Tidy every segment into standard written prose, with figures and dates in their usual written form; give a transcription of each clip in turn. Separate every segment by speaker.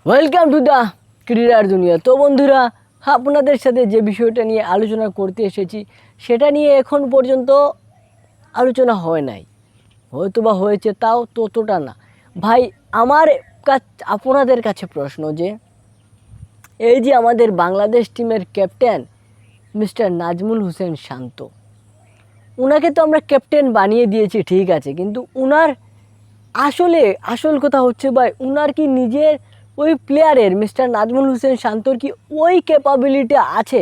Speaker 1: Welcome to the ক্রীড়ার দুনিয়া। তো বন্ধুরা, আপনাদের সাথে যে বিষয়টা নিয়ে আলোচনা করতে এসেছি সেটা নিয়ে এখন পর্যন্ত আলোচনা হয় নাই, হয়তো বা হয়েছে তাও ততটা না। ভাই, আমার আপনাদের কাছে প্রশ্ন যে এই যে আমাদের বাংলাদেশ টিমের ক্যাপ্টেন মিস্টার নাজমুল হোসেন শান্ত, উনাকে তো আমরা ক্যাপ্টেন বানিয়ে দিয়েছি, ঠিক আছে, কিন্তু উনার আসল কথা হচ্ছে ভাই, উনার কি নিজের ওই প্লেয়ারের মিস্টার নাজমুল হোসেন শান্তর কি ওই ক্যাপাবিলিটি আছে,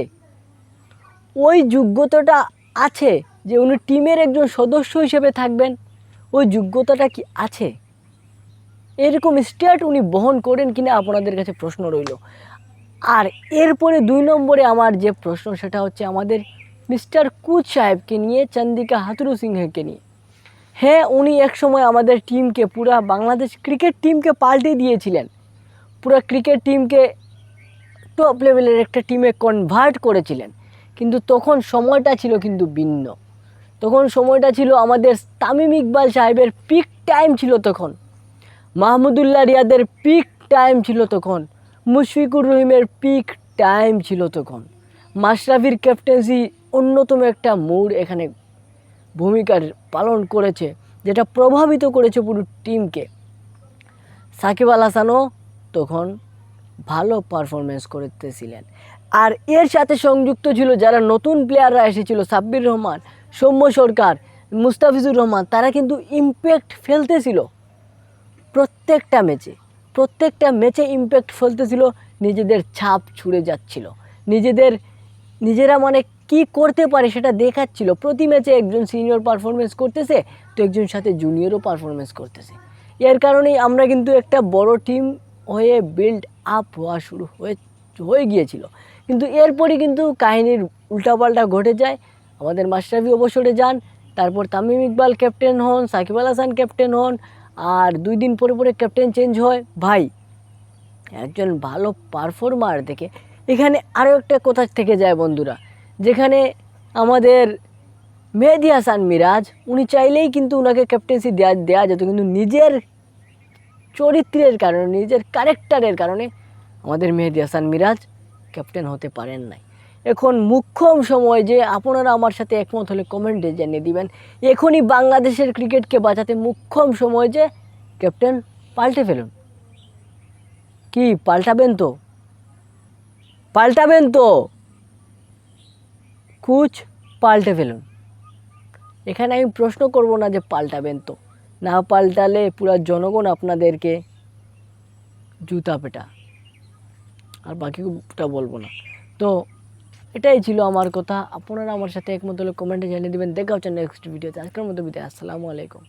Speaker 1: ওই যোগ্যতাটা আছে যে উনি টিমের একজন সদস্য হিসেবে থাকবেন? ওই যোগ্যতাটা কি আছে? এরকম স্টেট উনি বহন করেন কিনা আপনাদের কাছে প্রশ্ন রইল। আর এরপরে 2 নম্বরে আমার যে প্রশ্ন সেটা হচ্ছে আমাদের মিস্টার কোচ সাহেবকে নিয়ে, চন্দিকা হাথুরু সিংহকে নিয়ে। হ্যাঁ, উনি একসময় আমাদের টিমকে, পুরা বাংলাদেশ ক্রিকেট টিমকে পাল্টে দিয়েছিলেন, পুরা ক্রিকেট টিমকে টপ লেভেলের একটা টিমে কনভার্ট করেছিলেন, কিন্তু তখন সময়টা ছিল কিন্তু ভিন্ন। তখন সময়টা ছিল আমাদের তামিম ইকবাল সাহেবের পিক টাইম ছিল তখন, মাহমুদুল্লাহ রিয়াদের পিক টাইম ছিল তখন, মুশফিকুর রহিমের পিক টাইম ছিল তখন। মাশরাফির ক্যাপ্টেন্সি অন্যতম একটা মোড় এখানে ভূমিকা পালন করেছে, যেটা প্রভাবিত করেছে পুরো টিমকে। সাকিব আল হাসানও তখন ভালো পারফরমেন্স করতেছিলেন। আর এর সাথে সংযুক্ত ছিল যারা নতুন প্লেয়াররা এসেছিল, সাব্বির রহমান, সৌম্য সরকার, মুস্তাফিজুর রহমান, তারা কিন্তু ইম্প্যাক্ট ফেলতেছিল প্রত্যেকটা ম্যাচে ইম্প্যাক্ট ফেলতেছিল, নিজেদের ছাপ ছুঁড়ে যাচ্ছিল, নিজেরা মানে কি করতে পারে সেটা দেখাচ্ছিল। প্রতি ম্যাচে একজন সিনিয়র পারফরমেন্স করতেছে তো একজন সাথে জুনিয়রও পারফরমেন্স করতেছে। এর কারণেই আমরা কিন্তু একটা বড় টিম হয়ে বিল্ড আপ হওয়া শুরু হয়ে গিয়েছিল। কিন্তু এরপরই কিন্তু কাহিনীর উল্টাপাল্টা ঘটে যায়। আমাদের মাশরাফি অবসরে যান, তারপর তামিম ইকবাল ক্যাপ্টেন হন, সাকিব আল হাসান ক্যাপ্টেন হন, আর 2 দিন পরে পরে ক্যাপ্টেন চেঞ্জ হয়। ভাই, একজন ভালো পারফর্মার দেখে এখানে আরও একটা কথা থেকে যায় বন্ধুরা, যেখানে আমাদের মেহেদী হাসান মিরাজ, উনি চাইলেই কিন্তু ওনাকে ক্যাপ্টেন্সি দেওয়া যেত, কিন্তু নিজের চরিত্রের কারণে, নিজের ক্যারেক্টারের কারণে আমাদের মেহেদী হাসান মিরাজ ক্যাপ্টেন হতে পারেন নাই। এখন মুখ্যম সময় যে আপনারা আমার সাথে একমত হলে কমেন্টে জানিয়ে দিবেন, এখনই বাংলাদেশের ক্রিকেটকে বাঁচাতে মুখ্যম সময় যে ক্যাপ্টেন পাল্টে ফেলুন। কি পাল্টাবেন তো কোচ পাল্টে ফেলুন। এখানে আমি প্রশ্ন করব না যে পাল্টাবেন তো, না পাল্টালে পুরা জনগণ আপনাদেরকে জুতা পেটা, আর বাকিটা বলবো না। তো এটাই ছিল আমার কথা। আপনারা আমার সাথে একমত হলে কমেন্টে জানিয়ে দেবেন। দেখা হচ্ছে নেক্সট ভিডিওতে। আজকের মতো বিদায়। আসসালামু আলাইকুম।